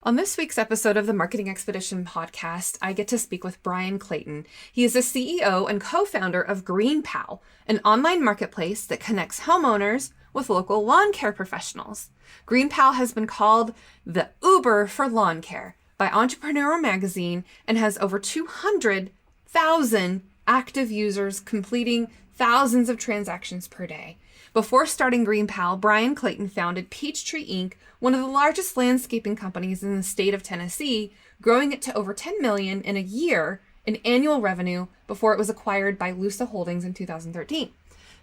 On this week's episode of the Marketing Expedition podcast, I get to speak with Bryan Clayton. He is the CEO and co-founder of GreenPal, an online marketplace that connects homeowners with local lawn care professionals. GreenPal has been called the Uber for lawn care by Entrepreneur magazine and has over 200,000 active users completing thousands of transactions per day. Before starting GreenPal, Bryan Clayton founded Peachtree Inc., one of the largest landscaping companies in the state of Tennessee, growing it to over $10 million in a year in annual revenue before it was acquired by Lusa Holdings in 2013.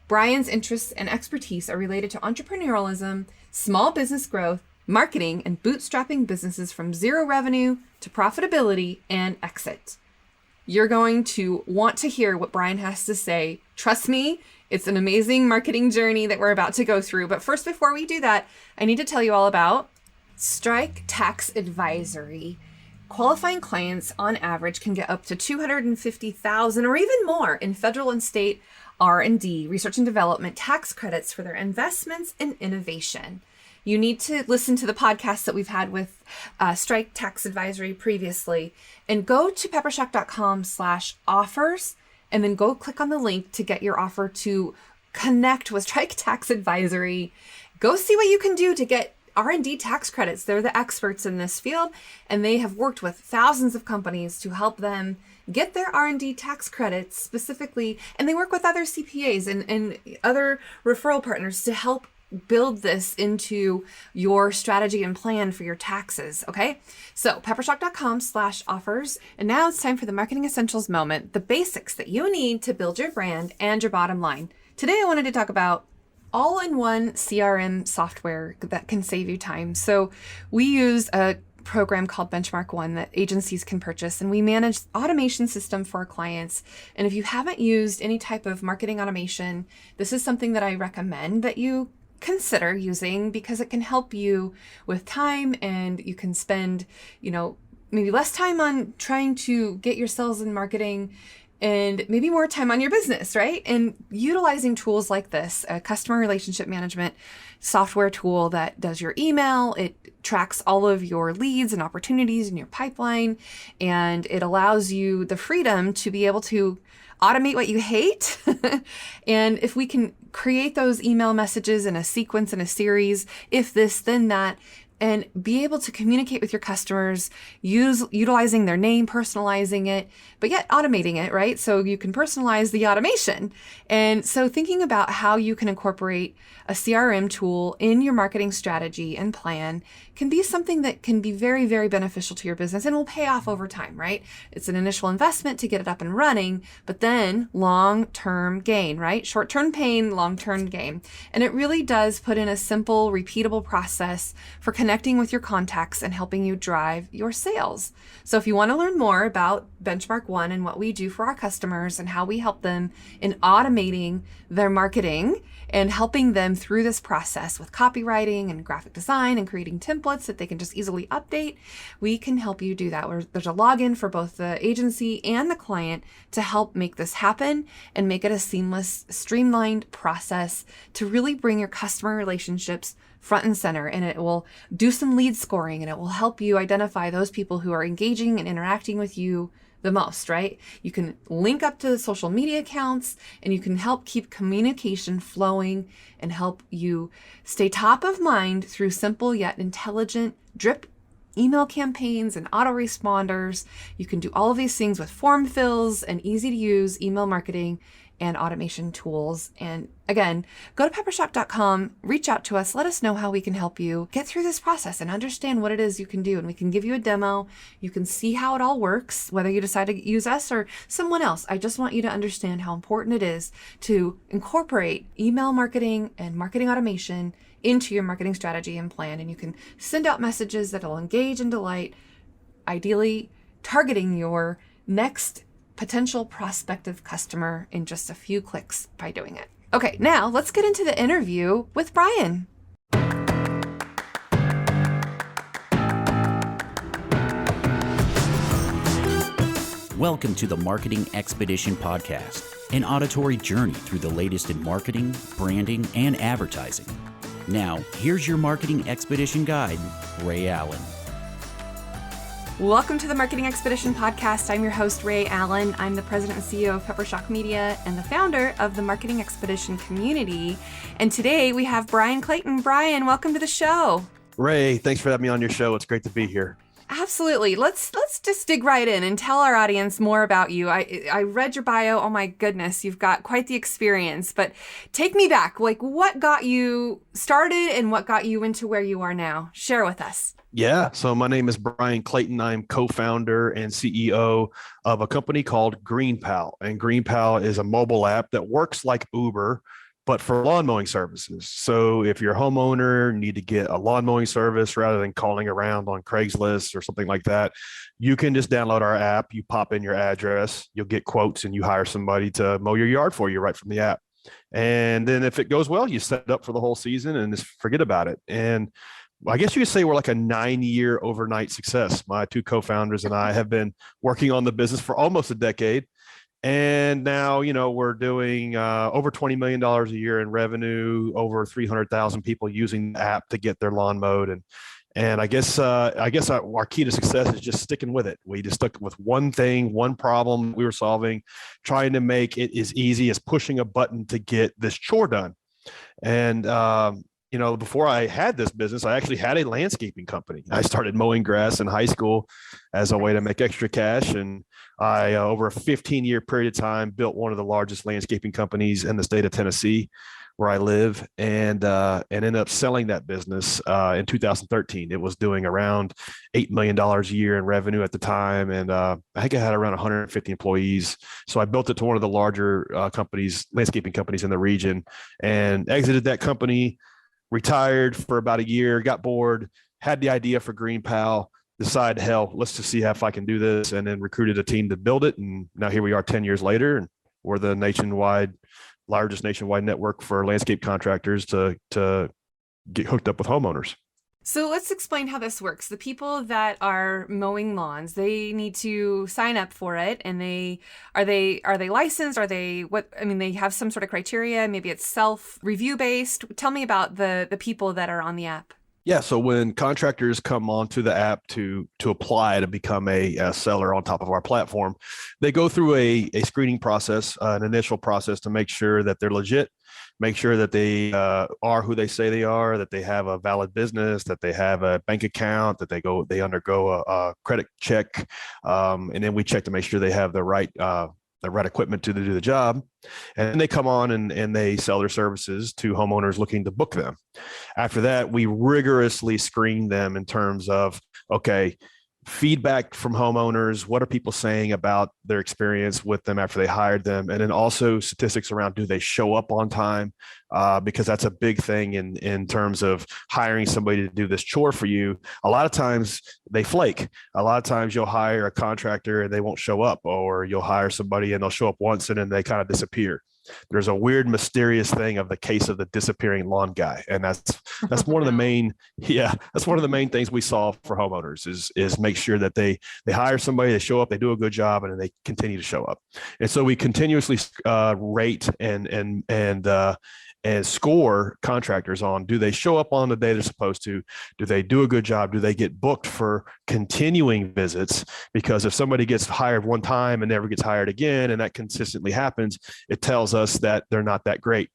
Bryan's interests and expertise are related to entrepreneurialism, small business growth, marketing, and bootstrapping businesses from zero revenue to profitability and exit. You're going to want to hear what Bryan has to say. Trust me, it's an amazing marketing journey that we're about to go through. But first, before we do that, I need to tell you all about Strike Tax Advisory. Qualifying clients on average can get up to $250,000 or even more in federal and state R&D, research and development tax credits for their investments in innovation. You need to listen to the podcast that we've had with Strike Tax Advisory previously and go to peppershock.com/offers and then go click on the link to get your offer to connect with Strike Tax Advisory. Go see what you can do to get R&D tax credits. They're the experts in this field, and they have worked with thousands of companies to help them get their R&D tax credits specifically, and they work with other CPAs and other referral partners to help build this into your strategy and plan for your taxes, okay? So peppershock.com/offers. And now it's time for the Marketing Essentials moment, the basics that you need to build your brand and your bottom line. Today, I wanted to talk about all-in-one CRM software that can save you time. So we use a program called Benchmark One that agencies can purchase, and we manage automation system for our clients. And if you haven't used any type of marketing automation, this is something that I recommend that you consider using because it can help you with time, and you can spend, maybe less time on trying to get your sales and marketing and maybe more time on your business, right? And utilizing tools like this, a customer relationship management software tool that does your email, it tracks all of your leads and opportunities in your pipeline, and it allows you the freedom to be able to automate what you hate. And if we can create those email messages in a sequence, in a series, if this, then that, and be able to communicate with your customers, utilizing their name, personalizing it, but yet automating it, right? So you can personalize the automation. And so thinking about how you can incorporate a CRM tool in your marketing strategy and plan can be something that can be very, very beneficial to your business and will pay off over time, right? It's an initial investment to get it up and running, but then long-term gain, right? Short-term pain, long-term gain. And it really does put in a simple, repeatable process for connecting with your contacts and helping you drive your sales. So if you want to learn more about Benchmark One and what we do for our customers and how we help them in automating their marketing and helping them through this process with copywriting and graphic design and creating templates that they can just easily update, we can help you do that. There's a login for both the agency and the client to help make this happen and make it a seamless, streamlined process to really bring your customer relationships front and center. And it will do some lead scoring, and it will help you identify those people who are engaging and interacting with you the most, right? You can link up to the social media accounts, and you can help keep communication flowing and help you stay top of mind through simple yet intelligent drip email campaigns and autoresponders. You can do all of these things with form fills and easy to use email marketing and automation tools. And again, go to peppershock.com, reach out to us, let us know how we can help you get through this process and understand what it is you can do. And we can give you a demo. You can see how it all works, whether you decide to use us or someone else. I just want you to understand how important it is to incorporate email marketing and marketing automation into your marketing strategy and plan. And you can send out messages that'll engage and delight, ideally targeting your next potential prospective customer in just a few clicks by doing it. Okay, now let's get into the interview with Bryan. Welcome to the Marketing Expedition Podcast, an auditory journey through the latest in marketing, branding, and advertising. Now, here's your Marketing Expedition guide, Ray Allen. Welcome to the Marketing Expedition podcast. I'm your host, Ray Allen. I'm the president and CEO of Peppershock Media and the founder of the Marketing Expedition community. And today we have Bryan Clayton. Bryan, welcome to the show. Ray, thanks for having me on your show. It's great to be here. Absolutely. Let's just dig right in and tell our audience more about you. I read your bio. Oh my goodness, you've got quite the experience. But take me back. Like, what got you started and what got you into where you are now? Share with us. Yeah. So my name is Bryan Clayton. I'm co-founder and CEO of a company called GreenPal. And GreenPal is a mobile app that works like Uber, but for lawn mowing services. So if you're a homeowner, need to get a lawn mowing service rather than calling around on Craigslist or something like that, you can just download our app. You pop in your address, you'll get quotes, and you hire somebody to mow your yard for you right from the app. And then if it goes well, you set it up for the whole season and just forget about it. And I guess you could say we're like a 9-year overnight success. My two co-founders and I have been working on the business for almost a decade. And now, we're doing over $20 million a year in revenue, over 300,000 people using the app to get their lawn mowed. And I guess our key to success is just sticking with it. We just stuck with one thing, one problem we were solving, trying to make it as easy as pushing a button to get this chore done. And, before I had this business, I actually had a landscaping company. I started mowing grass in high school as a way to make extra cash. And I, over a 15-year period of time, built one of the largest landscaping companies in the state of Tennessee, where I live, and ended up selling that business in 2013. It was doing around $8 million a year in revenue at the time. And I think I had around 150 employees. So I built it to one of the larger landscaping companies in the region, and exited that company, retired for about a year, got bored, had the idea for GreenPal, decided, hell, let's just see if I can do this, and then recruited a team to build it. And now here we are 10 years later, and we're the largest nationwide network for landscape contractors to get hooked up with homeowners. So let's explain how this works. The people that are mowing lawns, they need to sign up for it, and are they licensed? They have some sort of criteria. Maybe it's self-review based. Tell me about the people that are on the app. Yeah. So when contractors come onto the app to apply to become a seller on top of our platform, they go through a screening process, an initial process to make sure that they're legit, make sure that they are who they say they are, that they have a valid business, that they have a bank account, that they undergo a credit check. And then we check to make sure they have the right equipment to do the job. And then they come on and they sell their services to homeowners looking to book them. After that, we rigorously screen them in terms of, okay, feedback from homeowners. What are people saying about their experience with them after they hired them? And then also statistics around, do they show up on time? Because that's a big thing in terms of hiring somebody to do this chore for you. A lot of times they flake. A lot of times you'll hire a contractor and they won't show up, or you'll hire somebody and they'll show up once and then they kind of disappear. There's a weird, mysterious thing of the case of the disappearing lawn guy. And that's one of the main, that's one of the main things we solve for homeowners is make sure that they hire somebody, they show up, they do a good job, and then they continue to show up. And so we continuously rate and score contractors on, do they show up on the day they're supposed to? Do they do a good job? Do they get booked for continuing visits? Because if somebody gets hired one time and never gets hired again, and that consistently happens, it tells us that they're not that great.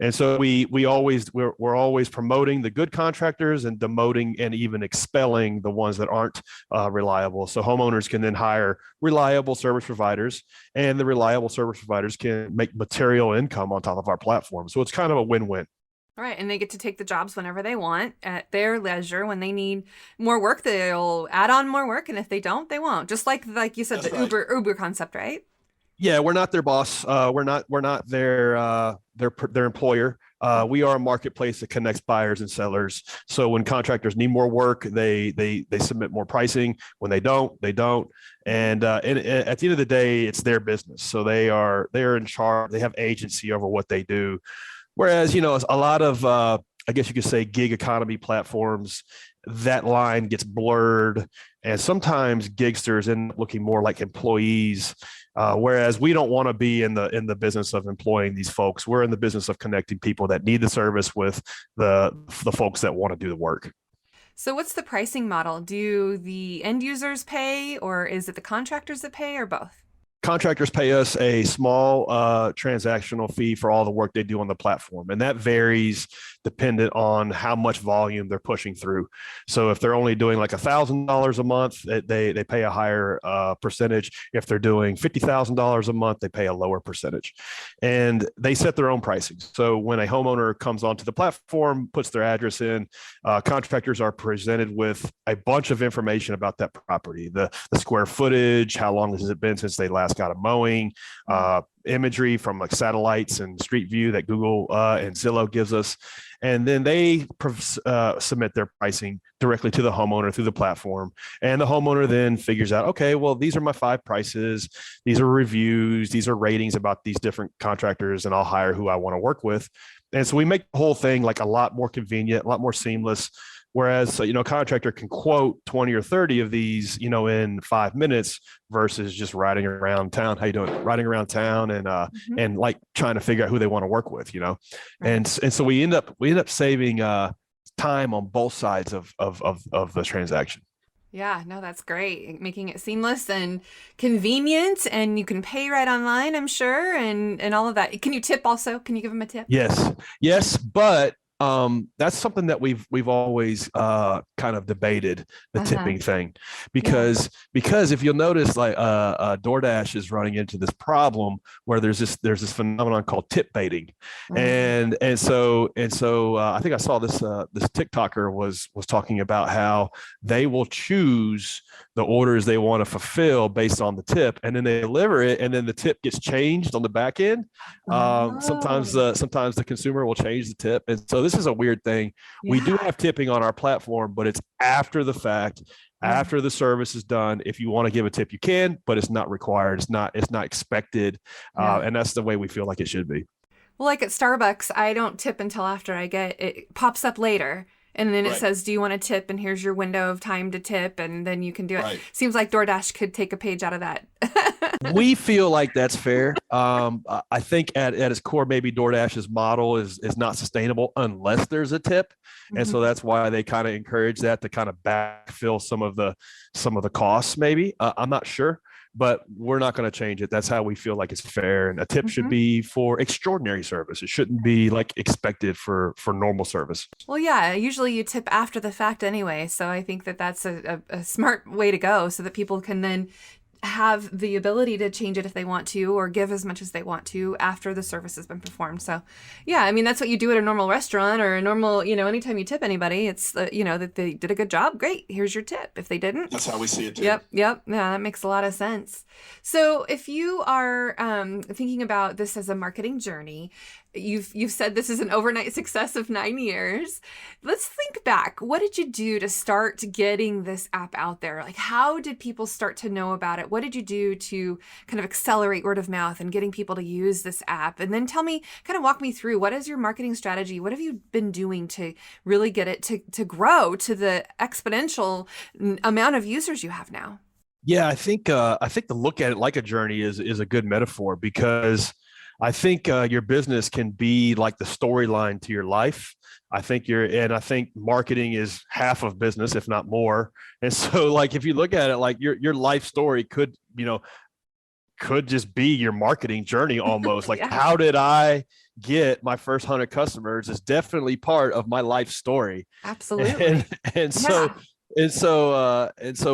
And so we're always promoting the good contractors and demoting and even expelling the ones that aren't reliable. So homeowners can then hire reliable service providers, and the reliable service providers can make material income on top of our platform. So it's kind of a win-win. All right. And they get to take the jobs whenever they want at their leisure. When they need more work, they'll add on more work. And if they don't, they won't. Just like you said, that's the right. Uber concept, right? Yeah, we're not their boss. We're not their employer. We are a marketplace that connects buyers and sellers. So when contractors need more work, they submit more pricing. When they don't, they don't. And at the end of the day, it's their business. So they're in charge. They have agency over what they do. Whereas, a lot of I guess you could say gig economy platforms, that line gets blurred, and sometimes gigsters end up looking more like employees. Whereas we don't want to be in the business of employing these folks. We're in the business of connecting people that need the service with the folks that want to do the work. So what's the pricing model? Do the end users pay, or is it the contractors that pay, or both? Contractors pay us a small transactional fee for all the work they do on the platform. And that varies dependent on how much volume they're pushing through. So if they're only doing like $1,000 a month, they pay a higher percentage. If they're doing $50,000 a month, they pay a lower percentage. And they set their own pricing. So when a homeowner comes onto the platform, puts their address in, contractors are presented with a bunch of information about that property, the square footage, how long has it been since they last got a mowing, imagery from like satellites and Street View that Google and Zillow gives us. And then they submit their pricing directly to the homeowner through the platform. And the homeowner then figures out, okay, well, these are my 5 prices. These are reviews. These are ratings about these different contractors, and I'll hire who I want to work with. And so we make the whole thing like a lot more convenient, a lot more seamless. Whereas, a contractor can quote 20 or 30 of these, in 5 minutes versus just riding around town. How you doing? Riding around town and like trying to figure out who they want to work with, and so we end up saving time on both sides of the transaction. Yeah, no, that's great. Making it seamless and convenient, and you can pay right online, I'm sure, and all of that. Can you tip also? Can you give them a tip? Yes, but that's something that we've always kind of debated, the tipping thing, because if you'll notice, like DoorDash is running into this problem where there's this phenomenon called tip baiting, and so I think I saw this TikToker was talking about how they will choose the orders they want to fulfill based on the tip, and then they deliver it, and then the tip gets changed on the back end. Sometimes the consumer will change the tip, and so this is a weird thing. We do have tipping on our platform, but it's after the fact, after the service is done. If you want to give a tip, you can, but it's not required. It's not expected, and that's the way we feel like it should be. Well, like at Starbucks, I don't tip until after I get it. Pops up later. And then it says, do you want to tip? And here's your window of time to tip. And then you can do it. Right. Seems like DoorDash could take a page out of that. We feel like that's fair. I think at its core, maybe DoorDash's model is not sustainable unless there's a tip. And so that's why they kind of encourage that to kind of backfill some of the costs, maybe. I'm not sure. But we're not going to change it. That's how we feel like it's fair. And a tip should be for extraordinary service. It shouldn't be like expected for normal service. Well, yeah, usually you tip after the fact anyway. So I think that that's a smart way to go, so that people can then have the ability to change it if they want to, or give as much as they want to after the service has been performed. So yeah, I mean, that's what you do at a normal restaurant or a normal, anytime you tip anybody, it's that they did a good job. Great. Here's your tip. If they didn't, that's how we see it too. Yep. Yeah, that makes a lot of sense. So if you are thinking about this as a marketing journey, you've said this is an overnight success of 9 years. Let's think back. What did you do to start getting this app out there? Like, how did people start to know about it? What did you do to kind of accelerate word of mouth and getting people to use this app? And then walk me through, what is your marketing strategy? What have you been doing to really get it to grow to the exponential amount of users you have now? Yeah, I think to look at it like a journey is a good metaphor, because I think your business can be like the storyline to your life. I think marketing is half of business, if not more. And so, like, if you look at it, like your life story could just be your marketing journey almost. Like, how did I get my first 100 customers is definitely part of my life story. Absolutely. And so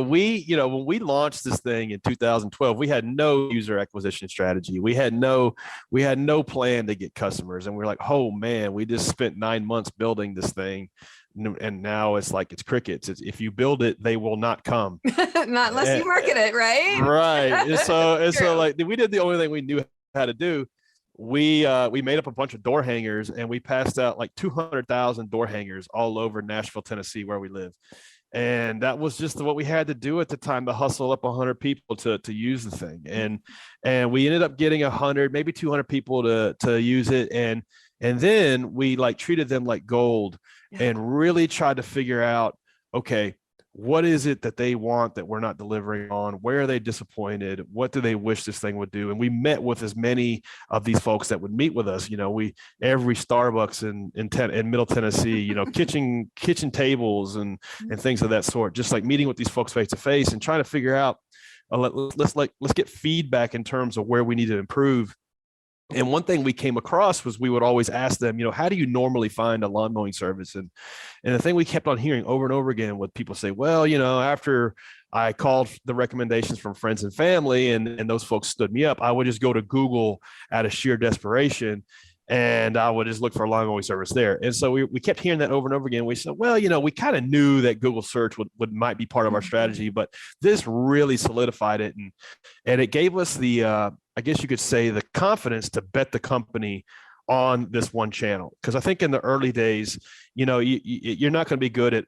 we, when we launched this thing in 2012, we had no user acquisition strategy. We had no plan to get customers. And we're like, oh man, we just spent 9 months building this thing. And now it's like, it's crickets. If you build it, they will not come. Not unless you market it, right? Right. And so like, we did the only thing we knew how to do. We made up a bunch of door hangers, and we passed out like 200,000 door hangers all over Nashville, Tennessee, where we live. And that was just what we had to do at the time, to hustle up 100 people to use the thing. And we ended up getting 100, maybe 200 people to use it. And then we like treated them like gold and really tried to figure out, okay, what is it that they want that we're not delivering on? Where are they disappointed? What do they wish this thing would do? And we met with as many of these folks that would meet with us. Every Starbucks in Middle Tennessee, kitchen tables and things of that sort. Just like meeting with these folks face to face and trying to figure out, let's get feedback in terms of where we need to improve. And one thing we came across was we would always ask them, how do you normally find a lawn mowing service? And the thing we kept on hearing over and over again with people say, well, after I called the recommendations from friends and family and those folks stood me up, I would just go to Google out of sheer desperation. And I would just look for a lawn mowing service there. And so we kept hearing that over and over again. We said, well, we kind of knew that Google search might be part of our strategy, but this really solidified it. And it gave us the, I guess you could say, the confidence to bet the company on this one channel. Because I think in the early days, you're not going to be good at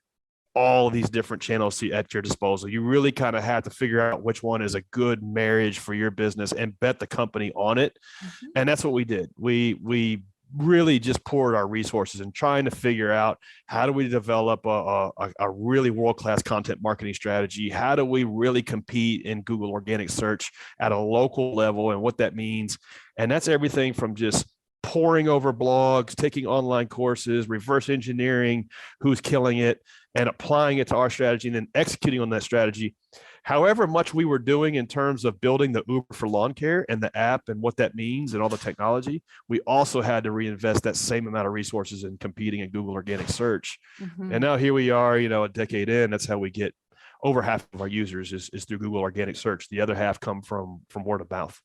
all these different channels at your disposal. You really kind of have to figure out which one is a good marriage for your business and bet the company on it. Mm-hmm. And that's what we did. We really just poured our resources in trying to figure out, how do we develop a really world-class content marketing strategy? How do we really compete in Google organic search at a local level and what that means? And that's everything from just poring over blogs, taking online courses, reverse engineering who's killing it, and applying it to our strategy and then executing on that strategy. However much we were doing in terms of building the Uber for lawn care and the app and what that means and all the technology, we also had to reinvest that same amount of resources in competing in Google organic search. Mm-hmm. And now here we are, a decade in. That's how we get over half of our users is through Google organic search. The other half come from word of mouth.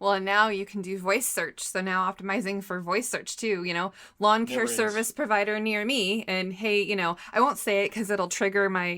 Well, and now you can do voice search. So now optimizing for voice search too, lawn care service provider near me. And hey, I won't say it because it'll trigger my,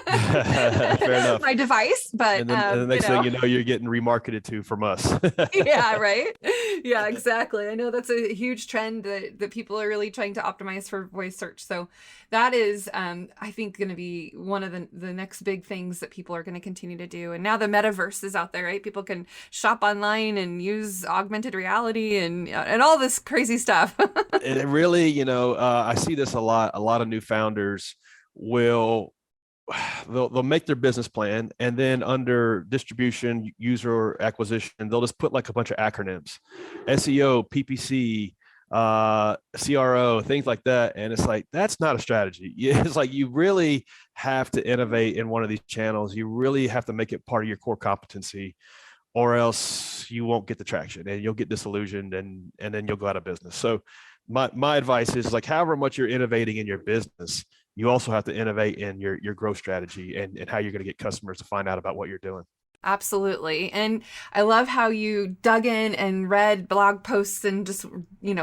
Fair enough. my device. But and then the next thing you're getting remarketed to from us. Yeah, right. Yeah, exactly. I know that's a huge trend that people are really trying to optimize for voice search. So that is, I think, going to be one of the next big things that people are going to continue to do. And now the metaverse is out there, right? People can shop online and use augmented reality and all this crazy stuff. And it really, I see this a lot. A lot of new founders they'll make their business plan, and then under distribution, user acquisition, they'll just put like a bunch of acronyms, SEO, PPC, CRO, things like that. And it's like, that's not a strategy. It's like, you really have to innovate in one of these channels. You really have to make it part of your core competency, or else you won't get the traction and you'll get disillusioned and then you'll go out of business. So my advice is, like, however much you're innovating in your business, you also have to innovate in your growth strategy and how you're going to get customers to find out about what you're doing. Absolutely. And I love how you dug in and read blog posts and just,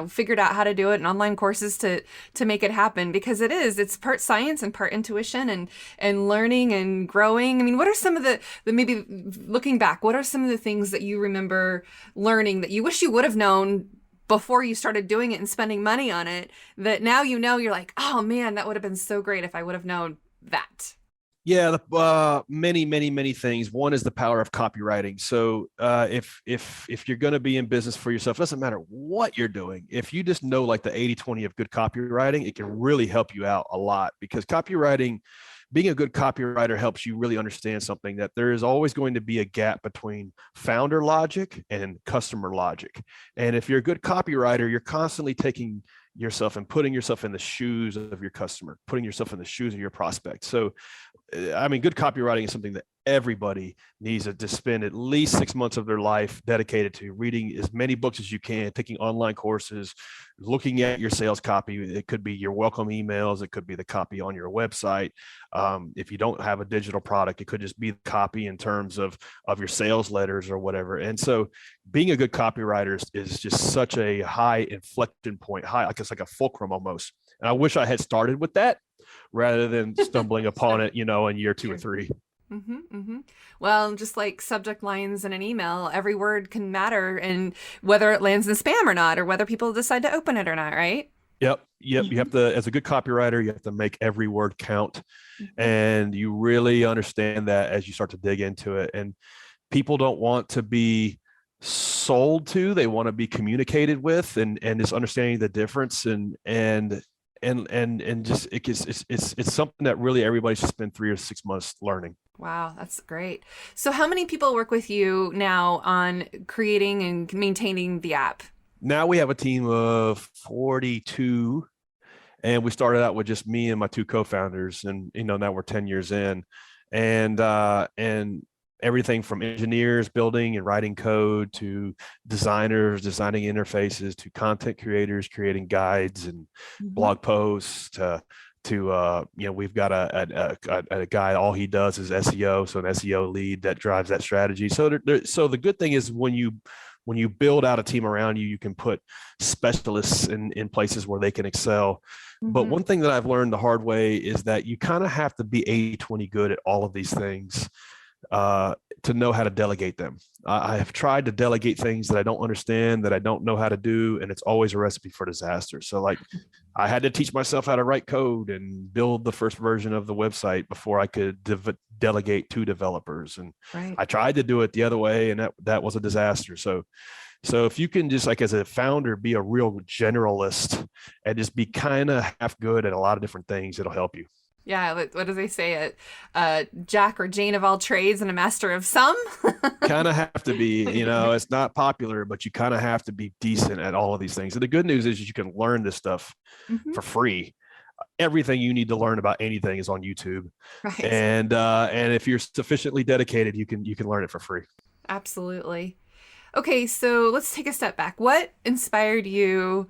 figured out how to do it and online courses to make it happen, because it's part science and part intuition and learning and growing. I mean, what are some of the maybe looking back, what are some of the things that you remember learning that you wish you would have known before you started doing it and spending money on it, that now you're like, oh man, that would have been so great if I would have known that? Yeah, many things. One is the power of copywriting. So if you're going to be in business for yourself, it doesn't matter what you're doing. If you just know like the 80-20 of good copywriting, it can really help you out a lot, because being a good copywriter helps you really understand something, that there is always going to be a gap between founder logic and customer logic. And if you're a good copywriter, you're constantly taking yourself and putting yourself in the shoes of your customer, putting yourself in the shoes of your prospect. So, good copywriting is something that everybody needs to spend at least 6 months of their life dedicated to reading as many books as you can, taking online courses, looking at your sales copy. It could be your welcome emails. It could be the copy on your website. If you don't have a digital product, it could just be the copy in terms of your sales letters or whatever. And so being a good copywriter is just such a high inflection point, like it's like a fulcrum almost. And I wish I had started with that rather than stumbling upon it, in year 2 or 3. Mm-hmm, mm-hmm. Well, just like subject lines in an email, every word can matter, and whether it lands in spam or not, or whether people decide to open it or not, right? Yep. Mm-hmm. You have to, as a good copywriter, you have to make every word count. Mm-hmm. And you really understand that as you start to dig into it. And people don't want to be sold to, they want to be communicated with, and just understanding the difference. And and just it's something that really everybody should spend 3 or 6 months learning. Wow, that's great. So how many people work with you now on creating and maintaining the app? Now we have a team of 42, and we started out with just me and my two co-founders, and now we're 10 years in, and everything from engineers building and writing code to designers designing interfaces to content creators creating guides and blog posts to we've got a guy, all he does is SEO, so an SEO lead that drives that strategy. So so the good thing is when you build out a team around you, you can put specialists in places where they can excel. But one thing that I've learned the hard way is that you kind of have to be 80-20 good at all of these things to know how to delegate them. I have tried to delegate things that I don't understand, that I don't know how to do, and it's always a recipe for disaster. So like I had to teach myself how to write code and build the first version of the website before I could delegate to developers. And I tried to do it the other way, and that was a disaster. So if you can just, like, as a founder, be a real generalist and just be kind of half good at a lot of different things, it'll help you. Yeah, what do they say? Jack or Jane of all trades and a master of some? Kind of have to be, it's not popular, but you kind of have to be decent at all of these things. And the good news is you can learn this stuff for free. Everything you need to learn about anything is on YouTube. Right. And if you're sufficiently dedicated, you can learn it for free. Absolutely. Okay, so let's take a step back. What inspired you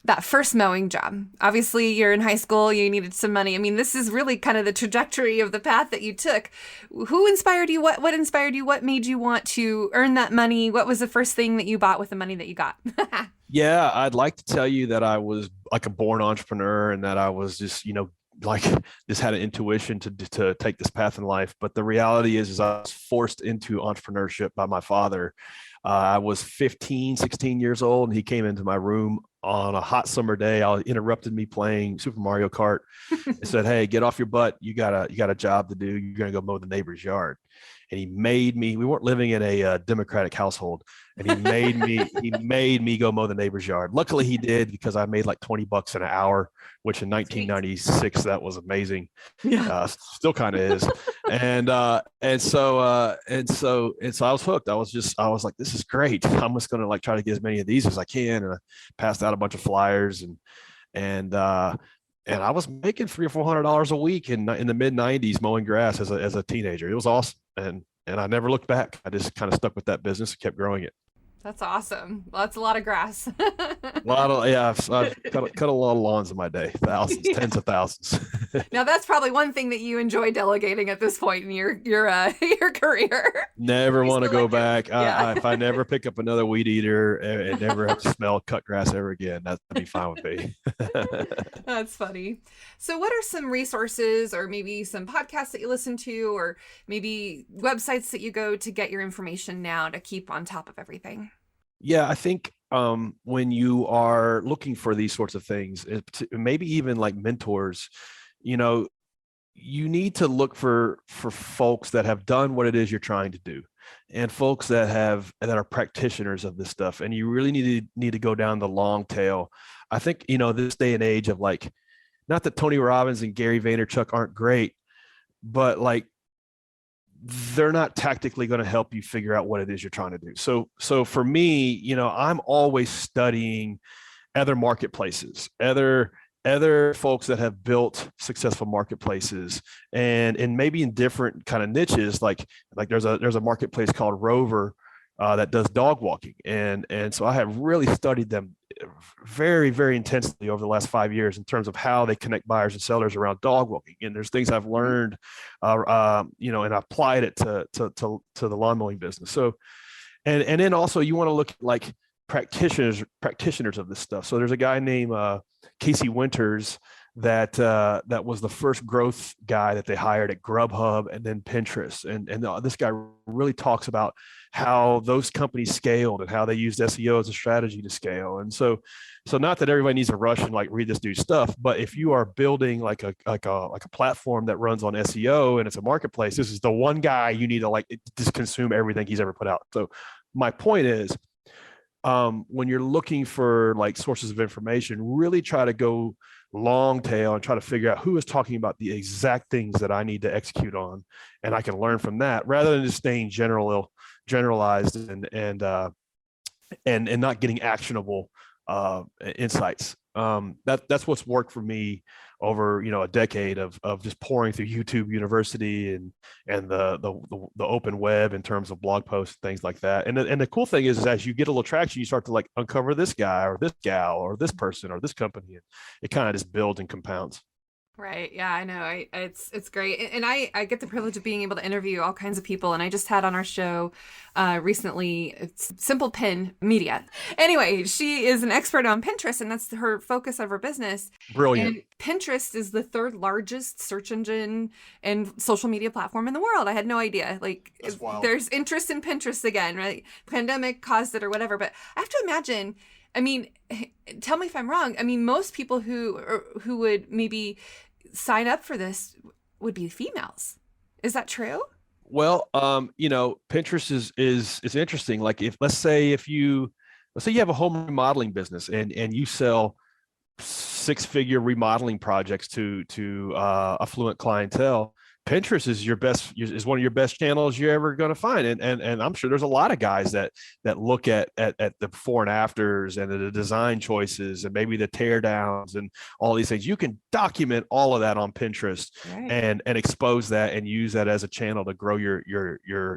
that first mowing job? Obviously, you're in high school, you needed some money. I mean, this is really kind of the trajectory of the path that you took. Who inspired you? What inspired you? What made you want to earn that money? What was the first thing that you bought with the money that you got? Yeah, I'd like to tell you that I was like a born entrepreneur and that I was just, like just had an intuition to take this path in life. But the reality is I was forced into entrepreneurship by my father. I was 15, 16 years old, and he came into my room on a hot summer day. Interrupted me playing Super Mario Kart and said, "Hey, get off your butt. You got a job to do. You're going to go mow the neighbor's yard." And he made me, we weren't living in a Democratic household, and he made me go mow the neighbor's yard. Luckily he did, because I made like $20 an hour, which in 1996, that was amazing. Yeah. Still kind of is. And so I was hooked. I was like, this is great. I'm just going to like try to get as many of these as I can. And I passed out a bunch of flyers and I was making $300 or $400 a week in the mid 90s mowing grass as a teenager. It was awesome. And I never looked back. I just kind of stuck with that business and kept growing it. That's awesome. Well, that's a lot of grass. I've cut a lot of lawns in my day, thousands, tens of thousands. Now that's probably one thing that you enjoy delegating at this point in your career. Never want to go back. If I never pick up another weed eater and never have to smell cut grass ever again, that'd be fine with me. That's funny. So what are some resources or maybe some podcasts that you listen to, or maybe websites that you go to get your information now to keep on top of everything? Yeah, I think when you are looking for these sorts of things, maybe even like mentors, you need to look for folks that have done what it is you're trying to do, and folks that are practitioners of this stuff. And you really need to go down the long tail. I think, this day and age of, like, not that Tony Robbins and Gary Vaynerchuk aren't great, but like, they're not tactically going to help you figure out what it is you're trying to do. So for me, I'm always studying other marketplaces, other folks that have built successful marketplaces, and maybe in different kind of niches. Like there's a marketplace called Rover that does dog walking, and so I have really studied them very, very intensely over the last 5 years in terms of how they connect buyers and sellers around dog walking. And there's things I've learned, and I applied it to the lawn mowing business. So, and then also you want to look at like practitioners of this stuff. So there's a guy named Casey Winters that was the first growth guy that they hired at Grubhub and then Pinterest. And this guy really talks about how those companies scaled and how they used SEO as a strategy to scale. And so not that everybody needs to rush and like read this dude's stuff, but if you are building like a platform that runs on SEO and it's a marketplace, this is the one guy you need to like just consume everything he's ever put out. So my point is, when you're looking for like sources of information, really try to go long tail and try to figure out who is talking about the exact things that I need to execute on, and I can learn from that rather than just staying generalized and not getting actionable insights. That's what's worked for me over a decade of just pouring through YouTube University and the open web in terms of blog posts, things like that. And the cool thing is as you get a little traction, you start to like uncover this guy or this gal or this person or this company, and it kind of just builds and compounds. Right. Yeah, I know. It's great. And I get the privilege of being able to interview all kinds of people. And I just had on our show recently, it's Simple Pin Media. Anyway, she is an expert on Pinterest, and that's her focus of her business. Brilliant. And Pinterest is the third largest search engine and social media platform in the world. I had no idea. Like, there's interest in Pinterest again, right? Pandemic caused it or whatever. But I have to imagine, I mean, tell me if I'm wrong. I mean, most people who would maybe sign up for this would be females. Is that true? Well, Pinterest is interesting. Like let's say you have a home remodeling business and you sell 6-figure remodeling projects to affluent clientele. Pinterest is one of your best channels you're ever going to find. And I'm sure there's a lot of guys that look at the before and afters and the design choices and maybe the tear downs and all these things. You can document all of that on Pinterest, right, and expose that and use that as a channel to grow your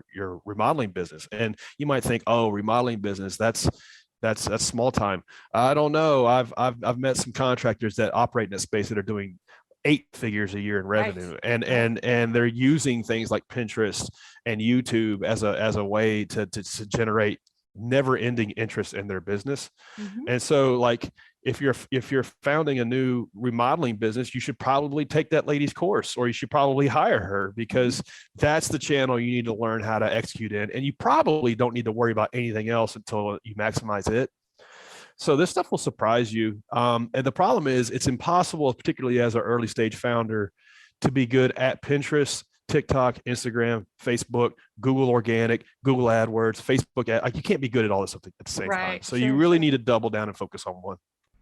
remodeling business. And you might think, oh, remodeling business, that's small time. I don't know. I've met some contractors that operate in that space that are doing 8 figures a year in revenue, right, and they're using things like Pinterest and YouTube as a way to generate never ending interest in their business. Mm-hmm. And so like if you're founding a new remodeling business, you should probably take that lady's course, or you should probably hire her, because that's the channel you need to learn how to execute in. And you probably don't need to worry about anything else until you maximize it. So this stuff will surprise you. And the problem is it's impossible, particularly as an early stage founder, to be good at Pinterest, TikTok, Instagram, Facebook, Google Organic, Google AdWords, Facebook Like you can't be good at all this stuff at the same time. So you really need to double down and focus on one.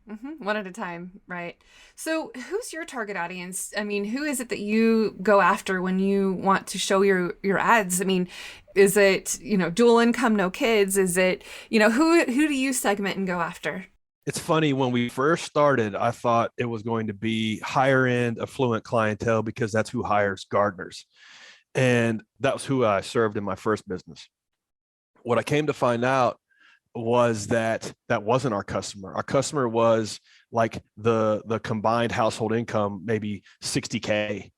Mm-hmm. One at a time, right? So who's your target audience? I mean, who is it that you go after when you want to show your ads? I mean, is it, dual income, no kids? Is it, who do you segment and go after? It's funny, when we first started, I thought it was going to be higher end affluent clientele because that's who hires gardeners. And that was who I served in my first business. What I came to find out was that wasn't our customer. Our customer was like the combined household income, maybe $60K,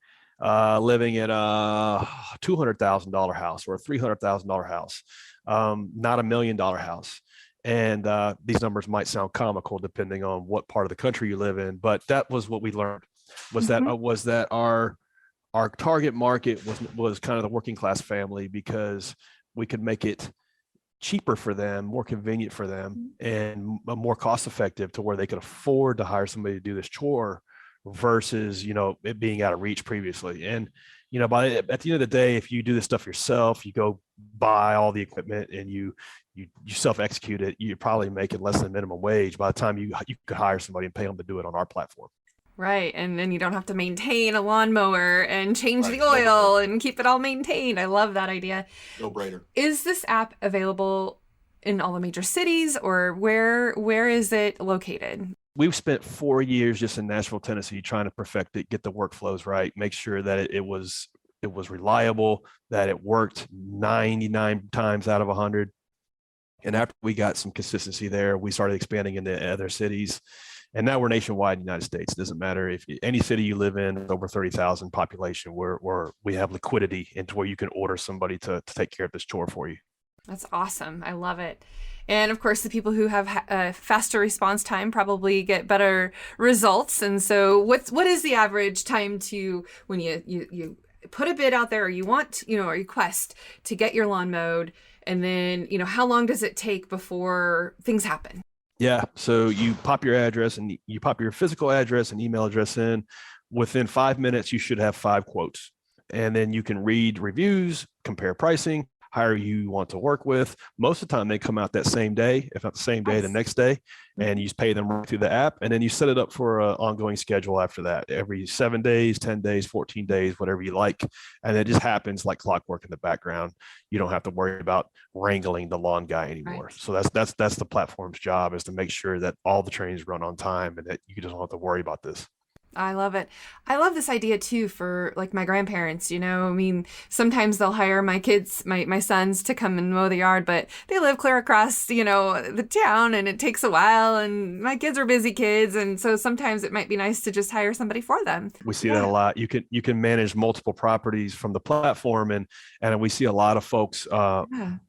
living in a $200,000 house or a $300,000 house, not $1 million house. And these numbers might sound comical depending on what part of the country you live in, but that was what we learned, was mm-hmm. that our target market was kind of the working class family, because we could make it cheaper for them, more convenient for them, and more cost effective to where they could afford to hire somebody to do this chore versus, it being out of reach previously. And, at the end of the day, if you do this stuff yourself, you go buy all the equipment and you self-execute it, you're probably making less than minimum wage by the time you could hire somebody and pay them to do it on our platform. Right. And then you don't have to maintain a lawnmower and change the oil and keep it all maintained. I love that idea. No brainer. Is this app available in all the major cities, or where is it located? We've spent 4 years just in Nashville, Tennessee, trying to perfect it, get the workflows right, make sure that it was reliable, that it worked 99 times out of 100. And after we got some consistency there, we started expanding into other cities. And now we're nationwide in the United States. It doesn't matter if any city you live in, over 30,000 population, we have liquidity into where you can order somebody to take care of this chore for you. That's awesome. I love it. And of course, the people who have a faster response time probably get better results. And so what is the average time to when you put a bid out there, or you want, a request to get your lawn mowed, and then, how long does it take before things happen? Yeah. So you pop your address and you pop your physical address and email address in. Within 5 minutes, you should have 5 quotes. And then you can read reviews, compare pricing. hire you want to work with. Most of the time they come out that same day, if not the same day, the next day, and you just pay them right through the app. And then you set it up for an ongoing schedule after that, every 7 days, 10 days, 14 days, whatever you like. And it just happens like clockwork in the background. You don't have to worry about wrangling the lawn guy anymore. Right. So that's the platform's job, is to make sure that all the trains run on time and that you just don't have to worry about this. I love it. I love this idea too for like my grandparents, I mean, sometimes they'll hire my kids, my sons to come and mow the yard, but they live clear across, the town, and it takes a while, and my kids are busy kids. And so sometimes it might be nice to just hire somebody for them. We see that a lot. You can manage multiple properties from the platform, and we see a lot of folks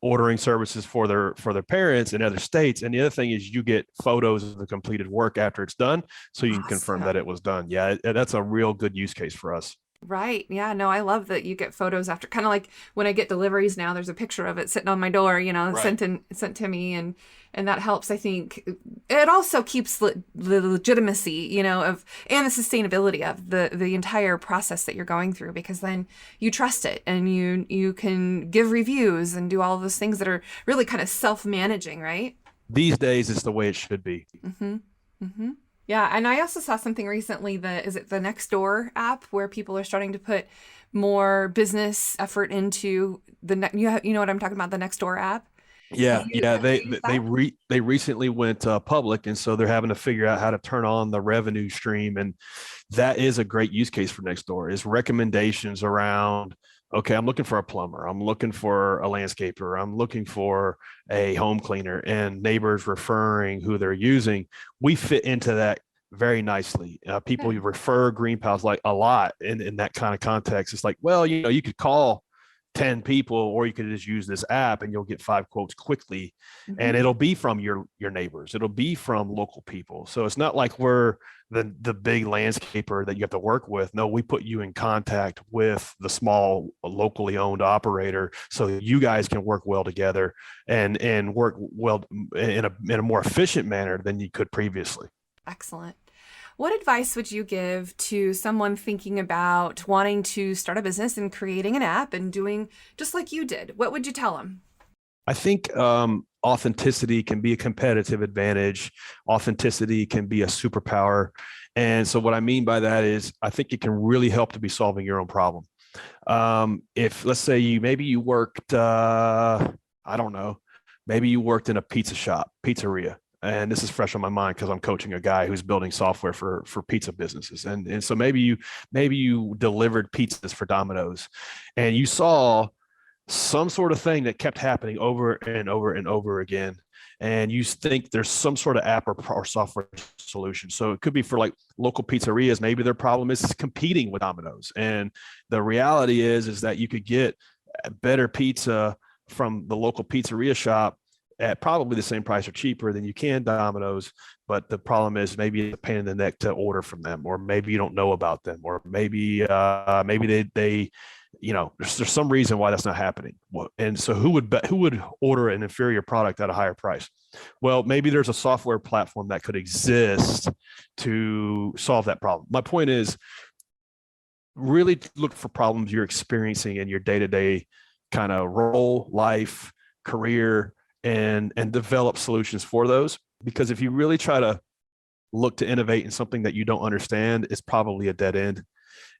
ordering services for their parents in other states. And the other thing is you get photos of the completed work after it's done, so you can confirm that it was done. Yeah, that's a real good use case for us. Right. Yeah, no, I love that you get photos after, kind of like when I get deliveries now, there's a picture of it sitting on my door, right. sent to me. And that helps. I think it also keeps the legitimacy, of, and the sustainability of the entire process that you're going through, because then you trust it, and you can give reviews and do all of those things that are really kind of self-managing, right? These days, it's the way it should be. Mm-hmm. Mm-hmm. Yeah, and I also saw something recently, is it the Nextdoor app, where people are starting to put more business effort into you know what I'm talking about, the Nextdoor app? Yeah, they recently went public, and so they're having to figure out how to turn on the revenue stream, and that is a great use case for Nextdoor, is recommendations around, okay, I'm looking for a plumber, I'm looking for a landscaper, I'm looking for a home cleaner, and neighbors referring who they're using. We fit into that very nicely. People refer GreenPals like a lot in that kind of context. It's like, well, you could call 10 people, or you could just use this app and you'll get 5 quotes quickly. Mm-hmm. And it'll be from your neighbors. It'll be from local people. So it's not like we're the big landscaper that you have to work with. No, we put you in contact with the small locally owned operator, so that you guys can work well together and work well in a more efficient manner than you could previously. Excellent. What advice would you give to someone thinking about wanting to start a business and creating an app and doing just like you did? What would you tell them? I think authenticity can be a competitive advantage. Authenticity can be a superpower. And so what I mean by that is, I think it can really help to be solving your own problem. If, let's say, you worked, I don't know, maybe you worked in a pizzeria. And this is fresh on my mind because I'm coaching a guy who's building software for pizza businesses. And so maybe you delivered pizzas for Domino's, and you saw some sort of thing that kept happening over and over and over again. And you think there's some sort of app or software solution. So it could be for like local pizzerias. Maybe their problem is competing with Domino's. And the reality is that you could get better pizza from the local pizzeria shop at probably the same price or cheaper than you can Domino's. But the problem is, maybe it's a pain in the neck to order from them, or maybe you don't know about them, or maybe they there's some reason why that's not happening. And so who would order an inferior product at a higher price? Well, maybe there's a software platform that could exist to solve that problem. My point is, really look for problems you're experiencing in your day-to-day kind of role, life, career, and develop solutions for those. Because if you really try to look to innovate in something that you don't understand, it's probably a dead end.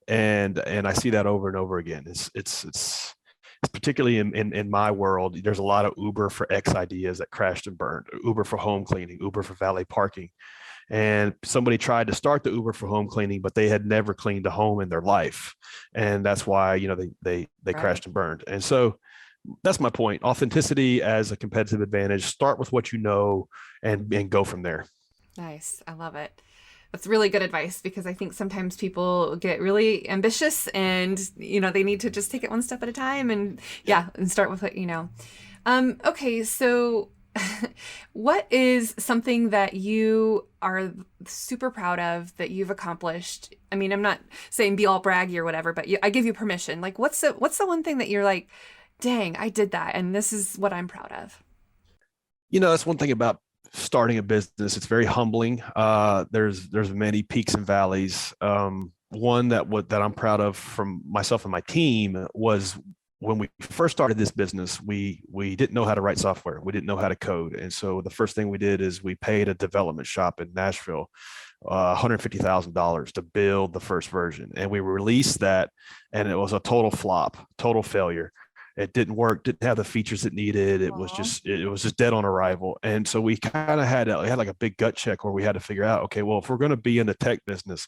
And I see that over and over again. It's particularly in my world, there's a lot of Uber for X ideas that crashed and burned, Uber for home cleaning, Uber for valet parking. And somebody tried to start the Uber for home cleaning, but they had never cleaned a home in their life. And that's why, they crashed and burned. And so that's my point. Authenticity as a competitive advantage. Start with what you know and go from there. Nice. I love it. That's really good advice, because I think sometimes people get really ambitious and, they need to just take it one step at a time and start with what you know. Okay. So what is something that you are super proud of that you've accomplished? I mean, I'm not saying be all braggy or whatever, but I give you permission. Like, what's the one thing that you're like, dang, I did that, and this is what I'm proud of? That's one thing about starting a business. It's very humbling. There's many peaks and valleys. One that I'm proud of from myself and my team was when we first started this business, we didn't know how to write software. We didn't know how to code. And so the first thing we did is we paid a development shop in Nashville $150,000 to build the first version. And we released that, and it was a total flop, total failure. It didn't work, didn't have the features it needed. It was just dead on arrival. And so we kind of had like a big gut check where we had to figure out, okay, well, if we're going to be in the tech business,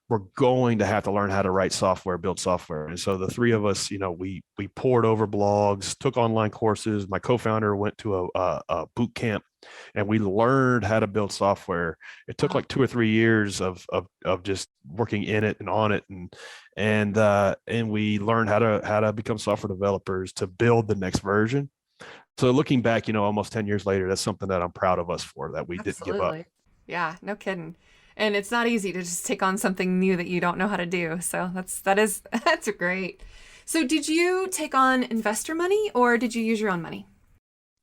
we're going to have to learn how to write software, build software. And so the three of us, we poured over blogs, took online courses. My co-founder went to a boot camp, and we learned how to build software. It took like 2 or 3 years of just working in it and on it, and we learned how to become software developers to build the next version. So looking back, almost 10 years later, that's something that I'm proud of us for, that we didn't give up. Yeah, no kidding. And it's not easy to just take on something new that you don't know how to do. So that's great. So did you take on investor money, or did you use your own money?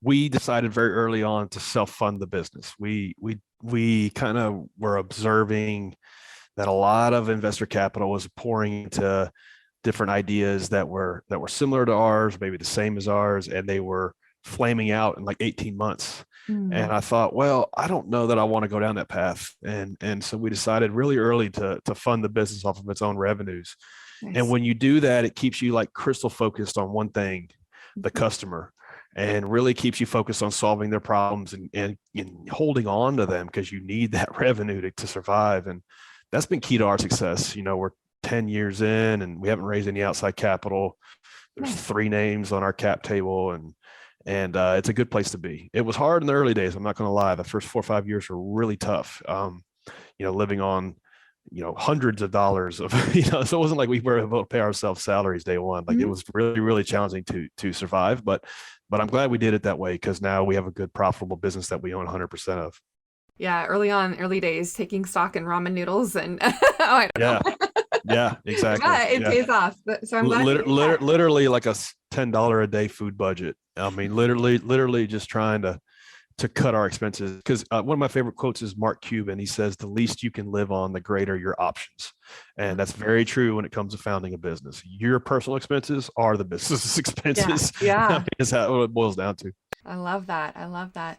We decided very early on to self-fund the business. We kind of were observing that a lot of investor capital was pouring into different ideas that were similar to ours, maybe the same as ours, and they were flaming out in like 18 months. And I thought, well, I don't know that I want to go down that path. And so we decided really early to fund the business off of its own revenues. Nice. And when you do that, it keeps you like crystal focused on one thing, the customer, and really keeps you focused on solving their problems and holding on to them, because you need that revenue to survive. And that's been key to our success. We're 10 years in and we haven't raised any outside capital. There's 3 names on our cap table, and it's a good place to be. It was hard in the early days, I'm not going to lie. The first 4 or 5 years were really tough. Living on, hundreds of dollars of, so it wasn't like we were able to pay ourselves salaries day one. Like it was really, really challenging to survive. But I'm glad we did it that way, because now we have a good profitable business that we own 100% of. Yeah, early days, taking stock in ramen noodles and I don't know. Yeah, exactly. Yeah, it pays off. So I'm glad literally like a $10 a day food budget. I mean, literally just trying to cut our expenses. Because one of my favorite quotes is Mark Cuban. He says, the least you can live on, the greater your options. And that's very true when it comes to founding a business. Your personal expenses are the business's expenses. Yeah. Is how it boils down to. I love that.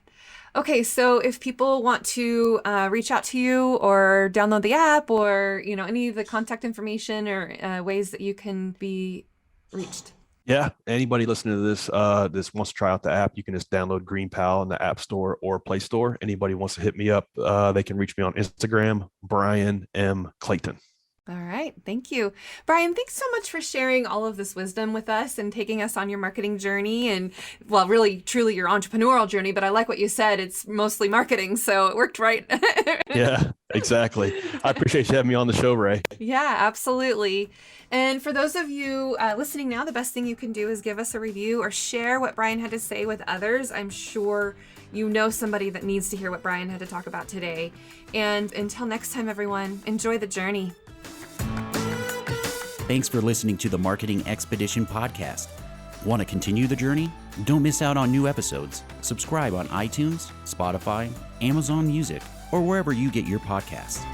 Okay, so if people want to reach out to you or download the app, or any of the contact information or ways that you can be reached. Yeah, anybody listening to this wants to try out the app, you can just download GreenPal in the App Store or Play Store. Anybody wants to hit me up, they can reach me on Instagram, Bryan M. Clayton. All right. Thank you. Bryan, thanks so much for sharing all of this wisdom with us and taking us on your marketing journey and, well, really, truly your entrepreneurial journey. But I like what you said. It's mostly marketing, so it worked right. Yeah, exactly. I appreciate you having me on the show, Ray. Yeah, absolutely. And for those of you listening now, the best thing you can do is give us a review or share what Bryan had to say with others. I'm sure you know somebody that needs to hear what Bryan had to talk about today. And until next time, everyone, enjoy the journey. Thanks for listening to the Marketing Expedition podcast. Want to continue the journey? Don't miss out on new episodes. Subscribe on iTunes, Spotify, Amazon Music, or wherever you get your podcasts.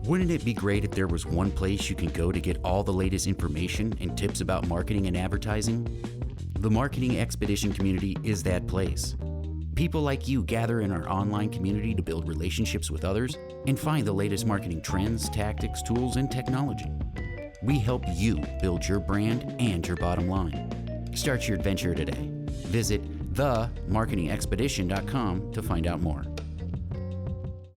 Wouldn't it be great if there was one place you can go to get all the latest information and tips about marketing and advertising? The Marketing Expedition community is that place. People like you gather in our online community to build relationships with others and find the latest marketing trends, tactics, tools, and technology. We help you build your brand and your bottom line. Start your adventure today. Visit themarketingexpedition.com to find out more.